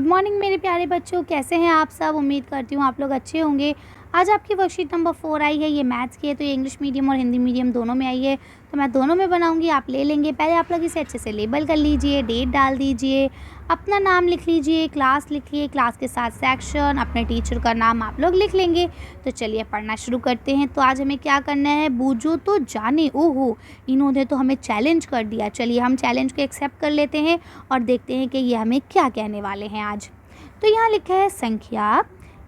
Good morning मेरे प्यारे बच्चों, कैसे हैं आप सब। उम्मीद करती हूँ आप लोग अच्छे होंगे। आज आपकी वर्कशीट नंबर 4 आई है। ये मैथ्स की है, तो ये इंग्लिश मीडियम और हिंदी मीडियम दोनों में आई है। तो मैं दोनों में बनाऊंगी, आप ले लेंगे। पहले आप लोग इसे अच्छे से लेबल कर लीजिए, डेट डाल दीजिए, अपना नाम लिख लीजिए, क्लास लिखिए, क्लास के साथ सेक्शन, अपने टीचर का नाम आप लोग लिख लेंगे। तो चलिए पढ़ना शुरू करते हैं। तो आज हमें क्या करना है, बूझो तो जाने। ओहो, इन्होंने तो हमें चैलेंज कर दिया। चलिए हम चैलेंज को एक्सेप्ट कर लेते हैं और देखते हैं कि ये हमें क्या कहने वाले हैं आज। तो यहाँ लिखा है संख्या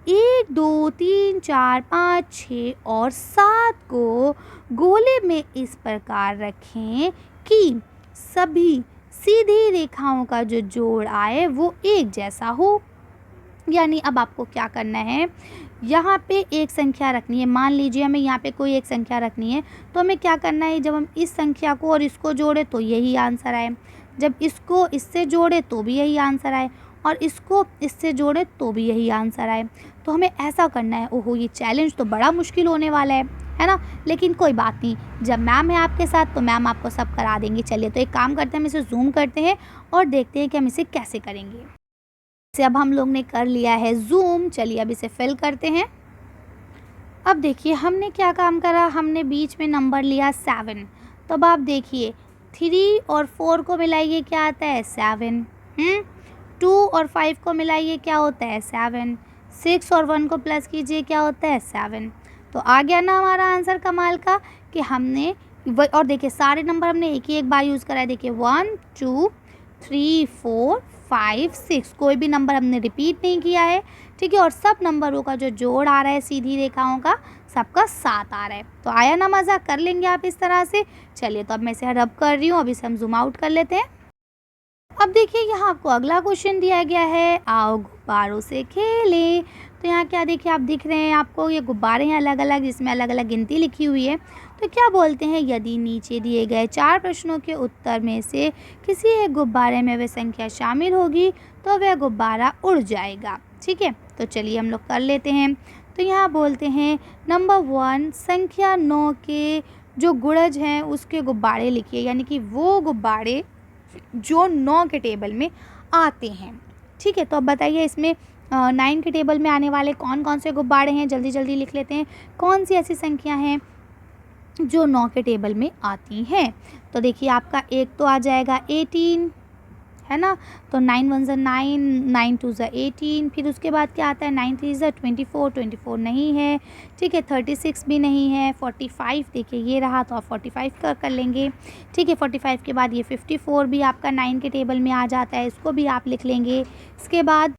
1 2 3 4 5 6 और 7 को गोले में इस प्रकार रखें कि सभी सीधी रेखाओं का जो जोड़ आए वो एक जैसा हो। यानी अब आपको क्या करना है, यहाँ पे एक संख्या रखनी है। मान लीजिए हमें यहाँ पे कोई एक संख्या रखनी है, तो हमें क्या करना है, जब हम इस संख्या को और इसको जोड़े तो यही आंसर आए, जब इसको इससे जोड़े तो भी यही आंसर आए, और इसको इससे जोड़े तो भी यही आंसर आए। तो हमें ऐसा करना है। ओहो, ये चैलेंज तो बड़ा मुश्किल होने वाला है ना। लेकिन कोई बात नहीं, जब मैम है आपके साथ तो मैम आपको सब करा देंगी। चलिए तो एक काम करते हैं, हम इसे जूम करते हैं और देखते हैं कि हम इसे कैसे करेंगे। इसे अब हम लोग ने कर लिया है जूम। चलिए अब इसे फिल करते हैं। अब देखिए हमने क्या काम करा, हमने बीच में नंबर लिया 7। तो अब आप देखिए 3 और 4 को मिलाइए क्या आता है 7। 2 और 5 को मिलाइए क्या होता है 7। 6 और 1 को प्लस कीजिए क्या होता है 7। तो आ गया ना हमारा आंसर कमाल का, कि हमने और देखिए सारे नंबर हमने एक ही एक बार यूज़ करा है। देखिए 1 2 3 4 5 6, कोई भी नंबर हमने रिपीट नहीं किया है। ठीक है, और सब नंबरों का जो जोड़ आ रहा है सीधी रेखाओं का, सबका 7 आ रहा है। तो आया ना मज़ा, कर लेंगे आप इस तरह से। चलिए तो अब मैं इसे रब कर रही हूँ, अब इसे हम जूम आउट कर लेते हैं। अब देखिए यहाँ आपको अगला क्वेश्चन दिया गया है, आओ गुब्बारों से खेलें। तो यहाँ क्या देखिए आप दिख रहे हैं आपको, ये गुब्बारे हैं अलग अलग, जिसमें अलग अलग गिनती लिखी हुई है। तो क्या बोलते हैं, यदि नीचे दिए गए 4 प्रश्नों के उत्तर में से किसी एक गुब्बारे में वह संख्या शामिल होगी तो वह गुब्बारा उड़ जाएगा। ठीक है, तो चलिए हम लोग कर लेते हैं। तो यहाँ बोलते हैं नंबर 1, संख्या 9 के जो गुणज हैं उसके गुब्बारे लिखिए। यानी कि वो गुब्बारे जो 9 के टेबल में आते हैं। ठीक है, तो अब बताइए इसमें 9 के टेबल में आने वाले कौन कौन से गुब्बारे हैं, जल्दी जल्दी लिख लेते हैं। कौन सी ऐसी संख्या हैं जो 9 के टेबल में आती हैं। तो देखिए आपका एक तो आ जाएगा 18, है ना। तो 9 1 9, 9 2 18। फिर उसके बाद क्या आता है 9 3 24, 24 नहीं है। ठीक है, 36 भी नहीं है। 45 देखिए ये रहा, तो आप 45 का कर लेंगे। ठीक है, 45 के बाद ये 54 भी आपका 9 के टेबल में आ जाता है, इसको भी आप लिख लेंगे। इसके बाद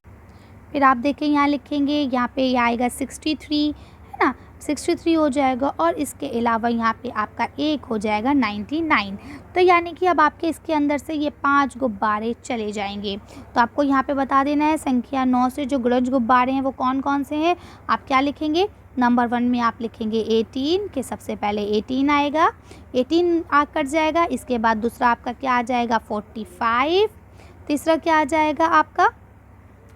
फिर आप देखें यहाँ लिखेंगे, यहाँ पे ये आएगा 63, है ना, 63 हो जाएगा। और इसके अलावा यहाँ पे आपका एक हो जाएगा 99। तो यानी कि अब आपके इसके अंदर से ये 5 गुब्बारे चले जाएंगे। तो आपको यहाँ पे बता देना है संख्या 9 से जो गुणज गुब्बारे हैं वो कौन कौन से हैं। आप क्या लिखेंगे, नंबर 1 में आप लिखेंगे 18 के सबसे पहले 18 आएगा, 18 आ कट जाएगा। इसके बाद दूसरा आपका क्या आ जाएगा 45, तीसरा क्या आ जाएगा आपका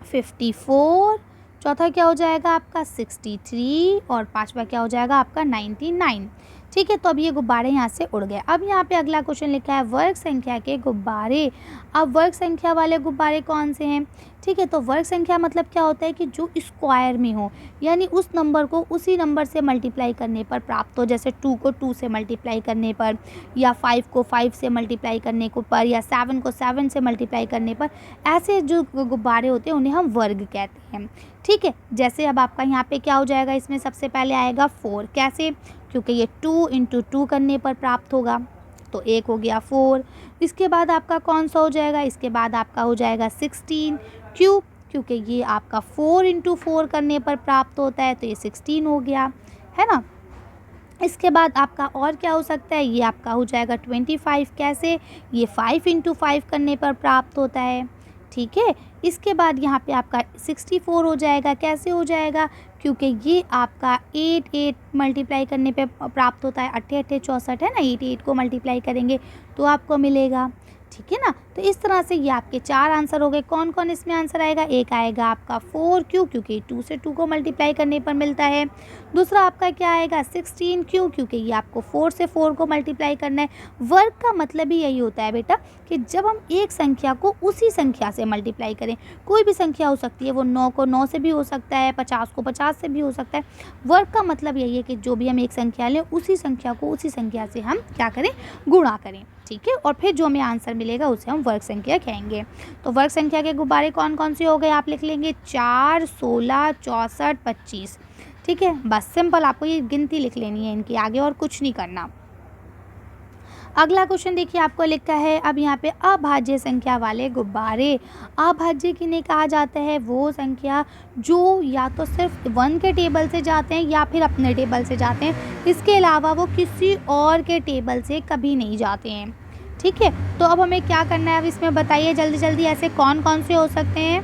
54, चौथा क्या हो जाएगा आपका 63 और पांचवा क्या हो जाएगा आपका 99। ठीक है, तो अब ये गुब्बारे यहाँ से उड़ गए। अब यहाँ पे अगला क्वेश्चन लिखा है वर्ग संख्या के गुब्बारे। अब वर्ग संख्या वाले गुब्बारे कौन से हैं। ठीक है, तो वर्ग संख्या मतलब क्या होता है कि जो स्क्वायर में हो, यानी उस नंबर को उसी नंबर से मल्टीप्लाई करने पर प्राप्त हो। जैसे 2 को 2 से मल्टीप्लाई करने पर, या 5 को 5 से मल्टीप्लाई करने को पर, या 7 को 7 से मल्टीप्लाई करने पर, ऐसे जो गुब्बारे होते हैं उन्हें हम वर्ग कहते हैं। ठीक है, जैसे अब आपका यहाँ पे क्या हो जाएगा, इसमें सबसे पहले आएगा 4। कैसे, क्योंकि ये 2 × 2 करने पर प्राप्त होगा, तो एक हो गया 4। इसके बाद आपका कौन सा हो जाएगा, इसके बाद आपका हो जाएगा 16। क्यों, क्योंकि ये आपका 4 × 4 करने पर प्राप्त होता है, तो ये 16 हो गया, है ना। इसके बाद आपका और क्या हो सकता है, ये आपका हो जाएगा 25। कैसे, ये 5 × 5 करने पर प्राप्त होता है। ठीक है, इसके बाद यहाँ पे आपका 64 हो जाएगा। कैसे हो जाएगा, क्योंकि ये आपका 8 मल्टीप्लाई करने पे प्राप्त होता है। 8 8 64 है ना, 8 8 को मल्टीप्लाई करेंगे तो आपको मिलेगा। ठीक है ना, तो इस तरह से ये आपके 4 आंसर हो गए। कौन कौन इसमें आंसर आएगा? एक आएगा आपका 4 क्यों, क्योंकि 2 से 2 को मल्टीप्लाई करने पर मिलता है। दूसरा आपका क्या आएगा? 16 क्यों, क्योंकि ये आपको 4 से 4 को मल्टीप्लाई करना है। वर्ग का मतलब ही यही होता है बेटा कि जब हम एक संख्या को उसी संख्या से मल्टीप्लाई करें, कोई भी संख्या हो सकती है, वो 9 को 9 से भी हो सकता है, 50 को 50 से भी हो सकता है। वर्ग का मतलब यही है कि जो भी हम एक संख्या लें उसी संख्या को उसी संख्या से हम क्या करें? गुणा करें, ठीक है। और फिर जो हमें आंसर मिलेगा उसे हम वर्ग संख्या कहेंगे। तो वर्ग संख्या के गुब्बारे कौन कौन से हो गए? आप लिख लेंगे 4, 16, 64, 25, ठीक है। बस सिंपल आपको ये गिनती लिख लेनी है इनकी, आगे और कुछ नहीं करना। अगला क्वेश्चन देखिए, आपको लिखा है अब यहाँ पे अभाज्य संख्या वाले गुब्बारे। अभाज्य किन्हें कहा जाता है? वो संख्या जो या तो सिर्फ 1 के टेबल से जाते हैं या फिर अपने टेबल से जाते हैं, इसके अलावा वो किसी और के टेबल से कभी नहीं जाते हैं, ठीक है। तो अब हमें क्या करना है? अब इसमें बताइए जल्दी जल्दी ऐसे कौन कौन से हो सकते हैं,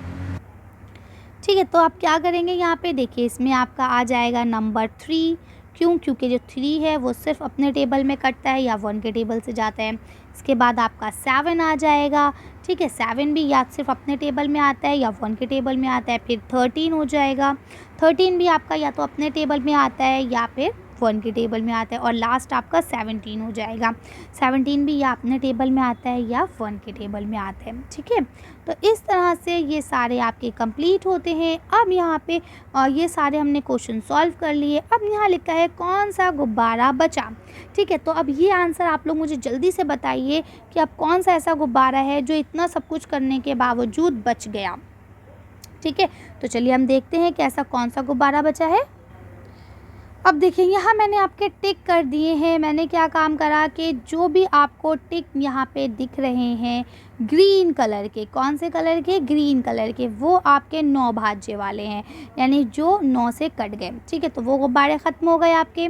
ठीक है। तो आप क्या करेंगे? यहाँ पे देखिए इसमें आपका आ जाएगा नंबर 3 क्यों, क्योंकि जो 3 है वो सिर्फ अपने टेबल में कटता है या 1 के टेबल से जाता है। इसके बाद आपका 7 आ जाएगा, ठीक है। 7 भी या सिर्फ अपने टेबल में आता है या 1 के टेबल में आता है। फिर 13 हो जाएगा, 13 भी आपका या तो अपने टेबल में आता है या फिर 1 के टेबल में आता है। और लास्ट आपका 17 हो जाएगा, 17 भी या अपने टेबल में आता है या 1 के टेबल में आता है, ठीक है। तो इस तरह से ये सारे आपके कंप्लीट होते हैं। अब यहाँ पे ये सारे हमने क्वेश्चन सॉल्व कर लिए। अब यहाँ लिखा है कौन सा गुब्बारा बचा, ठीक है। तो अब ये आंसर आप लोग मुझे जल्दी से बताइए कि अब कौन सा ऐसा गुब्बारा है जो इतना सब कुछ करने के बावजूद बच गया, ठीक है। तो चलिए हम देखते हैं कि ऐसा कौन सा गुब्बारा बचा है। अब देखिए यहाँ मैंने आपके टिक कर दिए हैं। मैंने क्या काम करा कि जो भी आपको टिक यहाँ पे दिख रहे हैं ग्रीन कलर के, कौन से कलर के? ग्रीन कलर के, वो आपके 9 भाज्य वाले हैं, यानी जो 9 से कट गए, ठीक है। तो वो गुब्बारे ख़त्म हो गए आपके।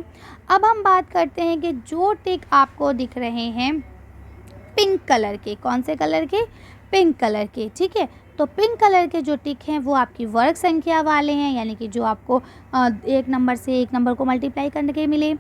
अब हम बात करते हैं कि जो टिक आपको दिख रहे हैं पिंक कलर के, कौन से कलर के? पिंक कलर के, ठीक है। तो पिंक कलर के जो टिक हैं वो आपकी वर्ग संख्या वाले हैं, यानी कि जो आपको एक नंबर से एक नंबर को मल्टीप्लाई करने के मिले।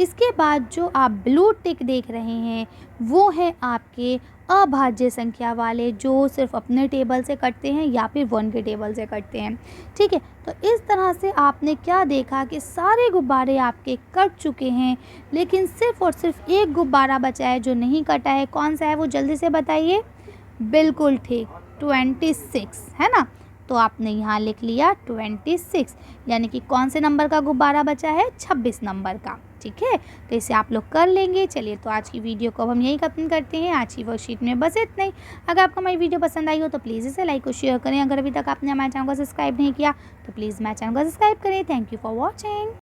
इसके बाद जो आप ब्लू टिक देख रहे हैं वो हैं आपके अभाज्य संख्या वाले, जो सिर्फ अपने टेबल से कटते हैं या फिर 1 के टेबल से कटते हैं, ठीक है। तो इस तरह से आपने क्या देखा कि सारे गुब्बारे आपके कट चुके हैं, लेकिन सिर्फ और सिर्फ एक गुब्बारा बचा है जो नहीं कटा है। कौन सा है वो? जल्दी से बताइए। बिल्कुल ठीक, 26 है ना। तो आपने यहाँ लिख लिया 26, यानी कि कौन से नंबर का गुब्बारा बचा है? 26 नंबर का, ठीक है। तो इसे आप लोग कर लेंगे। चलिए तो आज की वीडियो को अब हम यही खत्म करते हैं। आज की वर्कशीट में बस इतना ही। अगर आपको हमारी वीडियो पसंद आई हो तो प्लीज़ इसे लाइक और शेयर करें। अगर अभी तक आपने हमारे चैनल को सब्सक्राइब नहीं किया तो प्लीज़ हमारे चैनल को सब्सक्राइब करें। Thank you for watching.